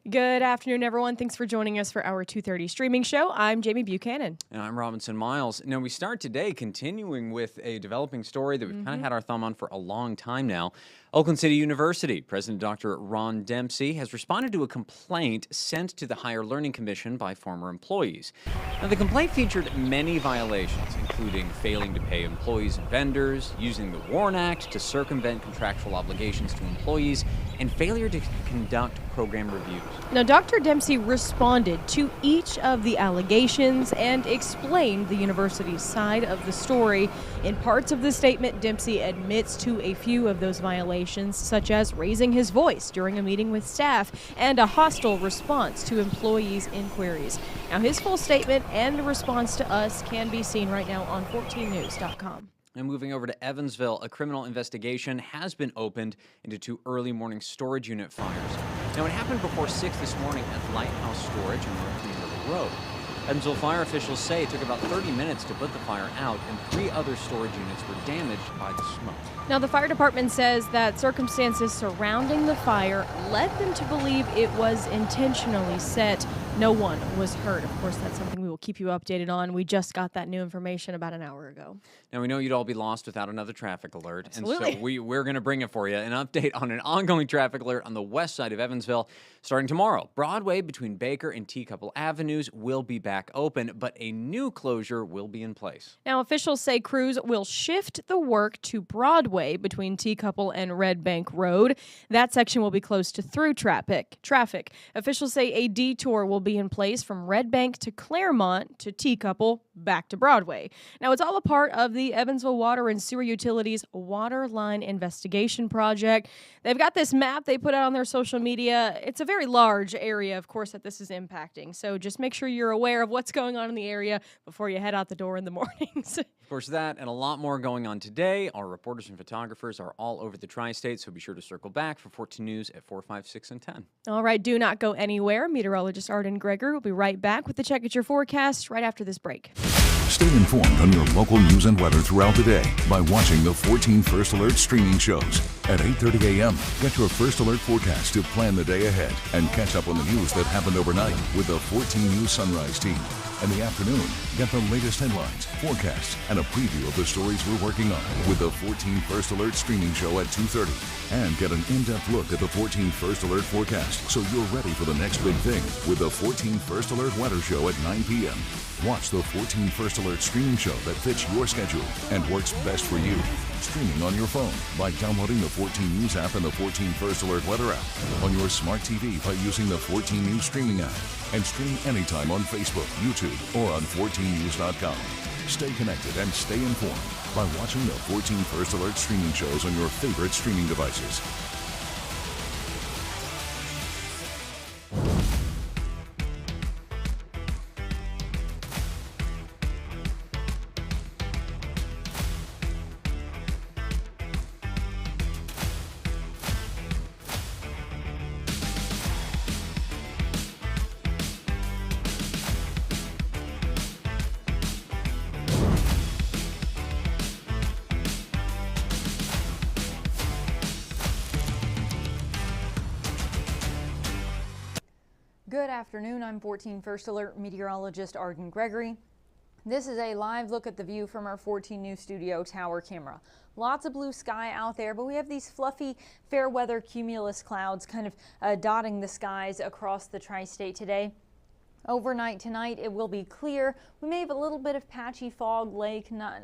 Good afternoon, everyone. Thanks for joining us for our 2:30 streaming show. I'm Jamie Buchanan. And I'm Robinson Miles. Now, we start today continuing with a developing story that we've kind of had our thumb on for a long time now. Oakland City University President Dr. Ron Dempsey has responded to a complaint sent to the Higher Learning Commission by former employees. Now, the complaint featured many violations, including failing to pay employees and vendors, using the WARN Act to circumvent contractual obligations to employees, and failure to conduct program reviews. Now, Dr. Dempsey responded to each of the allegations and explained the university's side of the story. In parts of the statement, Dempsey admits to a few of those violations, such as raising his voice during a meeting with staff and a hostile response to employees' inquiries. Now, his full statement and the response to us can be seen right now on 14news.com. And moving over to Evansville, a criminal investigation has been opened into two early morning storage unit fires. Now, it happened before 6 this morning at Lighthouse Storage on North Green River Road. Evansville fire officials say it took about 30 minutes to put the fire out, and 3 other storage units were damaged by the smoke. Now, the fire department says that circumstances surrounding the fire led them to believe it was intentionally set. No one was hurt. Of course, that's something we will keep you updated on. We just got that new information about an hour ago. Now, we know you'd all be lost without another traffic alert. Absolutely. And so we're going to bring it for you. An update on an ongoing traffic alert on the west side of Evansville. Starting tomorrow, Broadway between Baker and Teacuple Avenues will be back open, but a new closure will be in place. Now, officials say crews will shift the work to Broadway between Teacuple and Red Bank Road. That section will be closed to through traffic. Officials say a detour will be in place from Red Bank to Claremont to Teacuple back to Broadway. Now, it's all a part of the Evansville Water and Sewer Utilities Water Line Investigation Project. They've got this map they put out on their social media. It's a very large area, of course, that this is impacting. So just make sure you're aware of what's going on in the area before you head out the door in the mornings. Of course, that and a lot more going on today. Our reporters and photographers are all over the tri-state, so be sure to circle back for 14 News at 4, 5, 6, and 10. All right, do not go anywhere. Meteorologist Arden Greger will be right back with the Check At Your Forecast right after this break. Stay informed on your local news and weather throughout the day by watching the 14 First Alert streaming shows. At 8:30 a.m., get your First Alert forecast to plan the day ahead and catch up on the news that happened overnight with the 14 News Sunrise team. In the afternoon, get the latest headlines, forecasts, and a preview of the stories we're working on with the 14 First Alert streaming show at 2:30. And get an in-depth look at the 14 First Alert forecast so you're ready for the next big thing with the 14 First Alert weather show at 9 p.m. Watch the 14 First Alert streaming show that fits your schedule and works best for you. Streaming on your phone by downloading the 14 News app and the 14 First Alert weather app. On your smart TV by using the 14 News streaming app. And stream anytime on Facebook, YouTube, or on 14news.com. Stay connected and stay informed by watching the 14 First Alert streaming shows on your favorite streaming devices. Good afternoon. I'm 14 First Alert meteorologist Arden Gregory. This is a live look at the view from our 14 News studio tower camera. Lots of blue sky out there, but we have these fluffy fair weather cumulus clouds kind of dotting the skies across the tri-state today. Overnight tonight, it will be clear. We may have a little bit of patchy fog late, not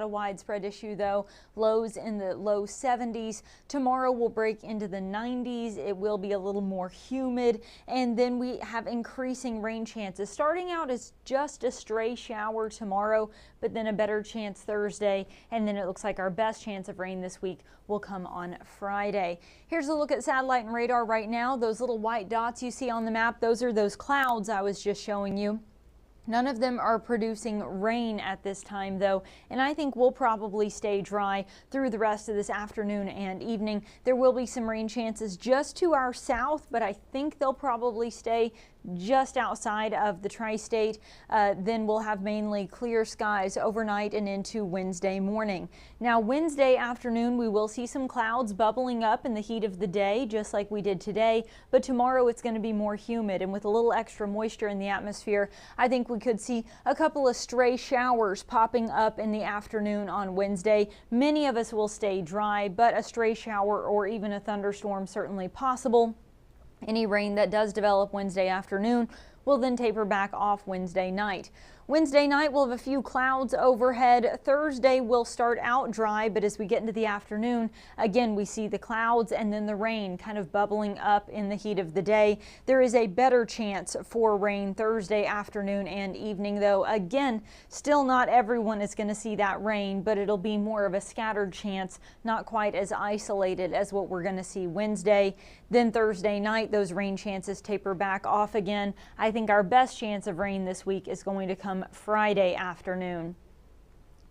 a widespread issue though. Lows in the low 70s. Tomorrow will break into the 90s. It will be a little more humid, and then we have increasing rain chances. Starting out as just a stray shower tomorrow, but then a better chance Thursday, and then it looks like our best chance of rain this week will come on Friday. Here's a look at satellite and radar right now. Those little white dots you see on the map, those are those clouds I was just showing you. None of them are producing rain at this time, though, and I think we'll probably stay dry through the rest of this afternoon and evening. There will be some rain chances just to our south, but I think they'll probably stay just outside of the tri-state. Then we'll have mainly clear skies overnight and into Wednesday morning. Now, Wednesday afternoon, we will see some clouds bubbling up in the heat of the day, just like we did today, but tomorrow it's going to be more humid, and with a little extra moisture in the atmosphere, I think we could see a couple of stray showers popping up in the afternoon on Wednesday. Many of us will stay dry, but a stray shower or even a thunderstorm certainly possible. Any rain that does develop Wednesday afternoon will then taper back off Wednesday night. Wednesday night, we'll have a few clouds overhead. Thursday will start out dry, but as we get into the afternoon, again, we see the clouds and then the rain kind of bubbling up in the heat of the day. There is a better chance for rain Thursday afternoon and evening, though. Again, still not everyone is going to see that rain, but it'll be more of a scattered chance, not quite as isolated as what we're going to see Wednesday. Then Thursday night, those rain chances taper back off again. I think our best chance of rain this week is going to come Friday afternoon.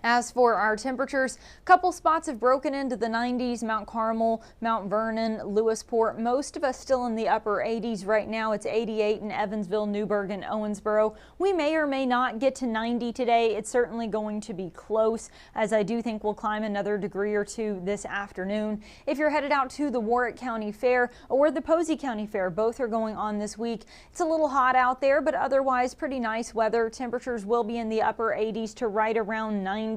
As for our temperatures, a couple spots have broken into the 90s, Mount Carmel, Mount Vernon, Lewisport. Most of us still in the upper 80s right now. It's 88 in Evansville, Newburgh, and Owensboro. We may or may not get to 90 today. It's certainly going to be close, as I do think we'll climb another degree or two this afternoon. If you're headed out to the Warwick County Fair or the Posey County Fair, both are going on this week. It's a little hot out there, but otherwise pretty nice weather. Temperatures will be in the upper 80s to right around 90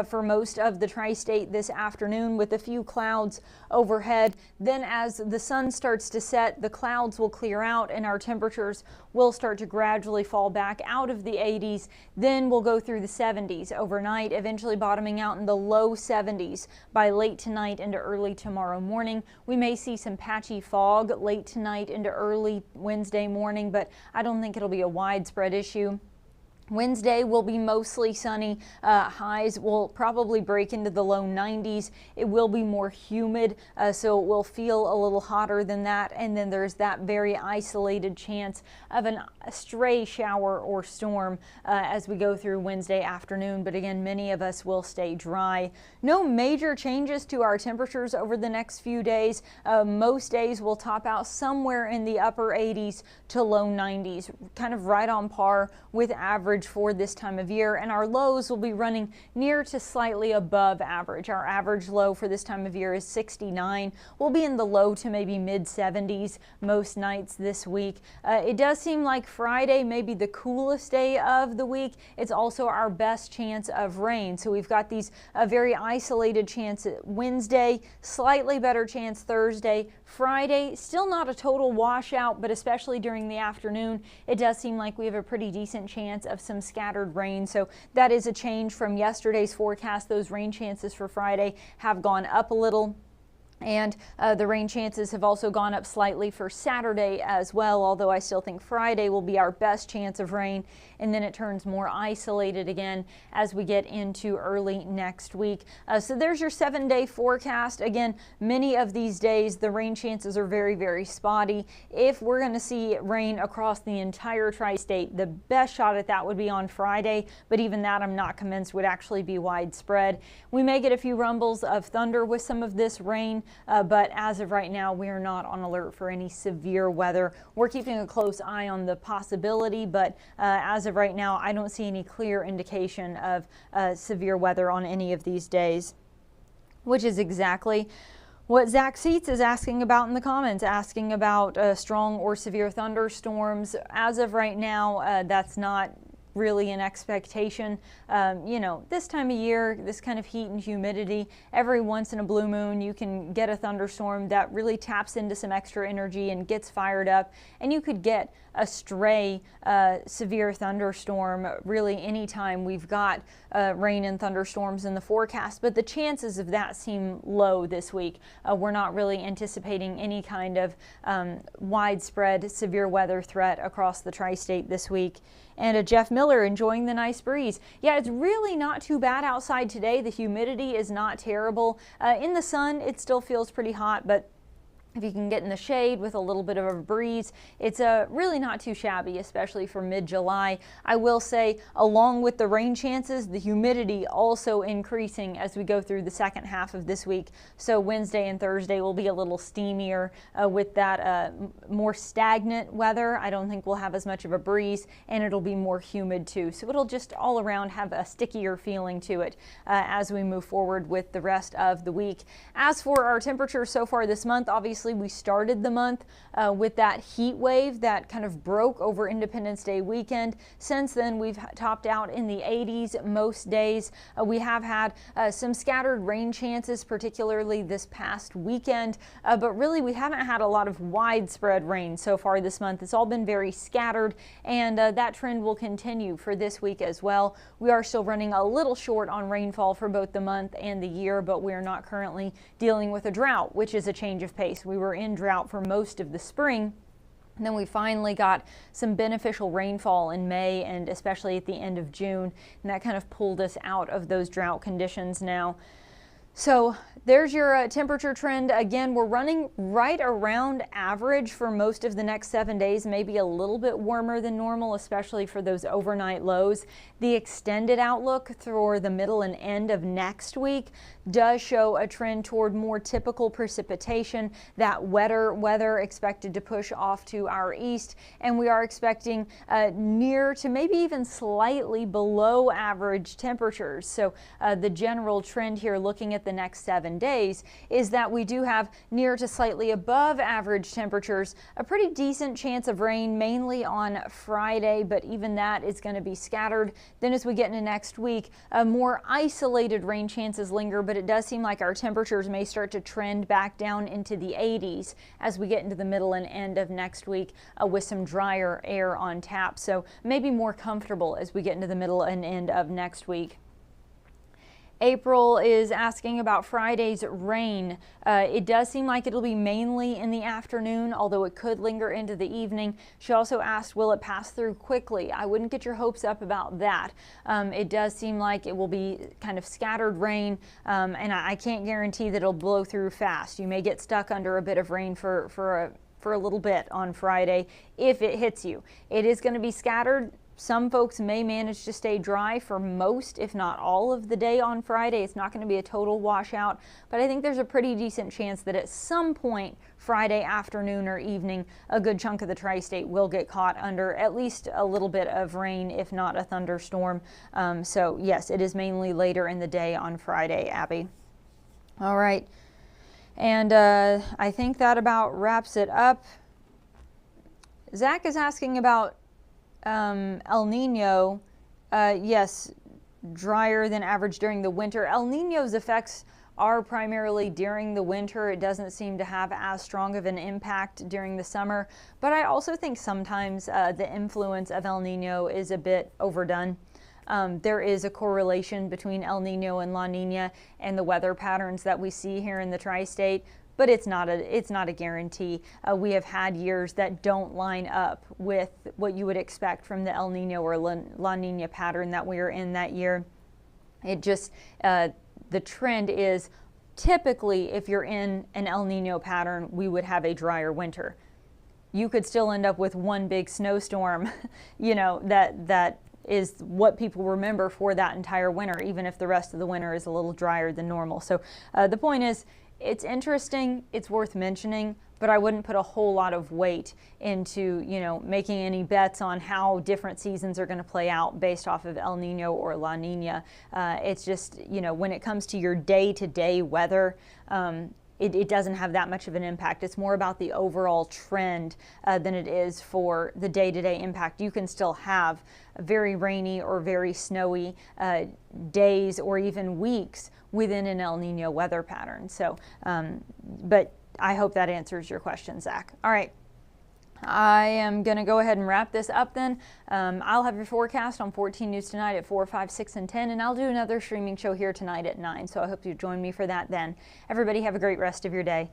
for most of the tri-state this afternoon, with a few clouds overhead. Then as the sun starts to set, the clouds will clear out and our temperatures will start to gradually fall back out of the 80s. Then we'll go through the 70s overnight, eventually bottoming out in the low 70s by late tonight into early tomorrow morning. We may see some patchy fog late tonight into early Wednesday morning, but I don't think it'll be a widespread issue. Wednesday will be mostly sunny. Highs will probably break into the low 90s. It will be more humid, so it will feel a little hotter than that. And then there's that very isolated chance of a stray shower or storm as we go through Wednesday afternoon. But again, many of us will stay dry. No major changes to our temperatures over the next few days. Most days will top out somewhere in the upper 80s to low 90s, kind of right on par with average for this time of year, and our lows will be running near to slightly above average. Our average low for this time of year is 69. We'll be in the low to maybe mid 70s most nights this week. It does seem like Friday may be the coolest day of the week. It's also our best chance of rain. So we've got these very isolated chances Wednesday, slightly better chance Thursday. Friday, still not a total washout, but especially during the afternoon, it does seem like we have a pretty decent chance of some scattered rain. So that is a change from yesterday's forecast. Those rain chances for Friday have gone up a little. And the rain chances have also gone up slightly for Saturday as well, although I still think Friday will be our best chance of rain, and then it turns more isolated again as we get into early next week. So there's your 7-day forecast. Again, many of these days the rain chances are very, very spotty. If we're going to see rain across the entire tri-state, the best shot at that would be on Friday, but even that I'm not convinced would actually be widespread. We may get a few rumbles of thunder with some of this rain. But as of right now, we are not on alert for any severe weather. We're keeping a close eye on the possibility, but as of right now, I don't see any clear indication of severe weather on any of these days, which is exactly what Zach Seitz is asking about in the comments, asking about strong or severe thunderstorms. As of right now, that's not really an expectation. You know, this time of year, this kind of heat and humidity, every once in a blue moon you can get a thunderstorm that really taps into some extra energy and gets fired up, and you could get a stray severe thunderstorm really anytime we've got rain and thunderstorms in the forecast, but the chances of that seem low this week. We're not really anticipating any kind of widespread severe weather threat across the tri-state this week. And Jeff Miller enjoying the nice breeze. Yeah, it's really not too bad outside today. The humidity is not terrible. In the sun, it still feels pretty hot, but If you can get in the shade with a little bit of a breeze, it's really not too shabby, especially for mid-July. I will say, along with the rain chances, the humidity also increasing as we go through the second half of this week. So Wednesday and Thursday will be a little steamier with that more stagnant weather. I don't think we'll have as much of a breeze, and it'll be more humid too. So it'll just all around have a stickier feeling to it as we move forward with the rest of the week. As for our temperatures so far this month, obviously we started the month with that heat wave that kind of broke over Independence Day weekend. Since then, we've topped out in the 80s most days. We have had some scattered rain chances, particularly this past weekend, but really we haven't had a lot of widespread rain so far this month. It's all been very scattered, and that trend will continue for this week as well. We are still running a little short on rainfall for both the month and the year, but we are not currently dealing with a drought, which is a change of pace. We were in drought for most of the spring. And then we finally got some beneficial rainfall in May and especially at the end of June, and that kind of pulled us out of those drought conditions now. So there's your temperature trend. Again, we're running right around average for most of the next 7 days, maybe a little bit warmer than normal, especially for those overnight lows. The extended outlook for the middle and end of next week does show a trend toward more typical precipitation, that wetter weather expected to push off to our east, and we are expecting near to maybe even slightly below average temperatures. So the general trend here looking at the next 7 days is that we do have near to slightly above average temperatures, a pretty decent chance of rain mainly on Friday, but even that is going to be scattered. Then as we get into next week, more isolated rain chances linger, but it does seem like our temperatures may start to trend back down into the 80s as we get into the middle and end of next week with some drier air on tap. So maybe more comfortable as we get into the middle and end of next week. April is asking about Friday's rain. It does seem like it'll be mainly in the afternoon, although it could linger into the evening. She also asked, will it pass through quickly? I wouldn't get your hopes up about that. It does seem like it will be kind of scattered rain, and I can't guarantee that it'll blow through fast. You may get stuck under a bit of rain for a little bit on Friday if it hits you. It is going to be scattered. Some folks may manage to stay dry for most, if not all, of the day on Friday. It's not going to be a total washout, but I think there's a pretty decent chance that at some point Friday afternoon or evening, a good chunk of the tri-state will get caught under at least a little bit of rain, if not a thunderstorm. So yes, it is mainly later in the day on Friday, Abby. All right. And I think that about wraps it up. Zach is asking about El Nino. Yes, drier than average during the winter. El Nino's effects are primarily during the winter. It doesn't seem to have as strong of an impact during the summer, but I also think sometimes the influence of El Nino is a bit overdone. There is a correlation between El Nino and La Nina and the weather patterns that we see here in the tri-state, but it's not a guarantee. We have had years that don't line up with what you would expect from the El Nino or La Nina pattern that we are in that year. It just, the trend is typically if you're in an El Nino pattern, we would have a drier winter. You could still end up with one big snowstorm, you know, that is what people remember for that entire winter, even if the rest of the winter is a little drier than normal. So the point is, it's interesting, it's worth mentioning, but I wouldn't put a whole lot of weight into, you know, making any bets on how different seasons are going to play out based off of El Nino or La Nina. It's just, you know, when it comes to your day-to-day weather, it doesn't have that much of an impact. It's more about the overall trend than it is for the day-to-day impact. You can still have very rainy or very snowy days or even weeks within an El Nino weather pattern. So, but I hope that answers your question, Zach. All right. I am going to go ahead and wrap this up then. I'll have your forecast on 14 News tonight at 4, 5, 6, and 10, and I'll do another streaming show here tonight at 9, so I hope you join me for that then. Everybody have a great rest of your day.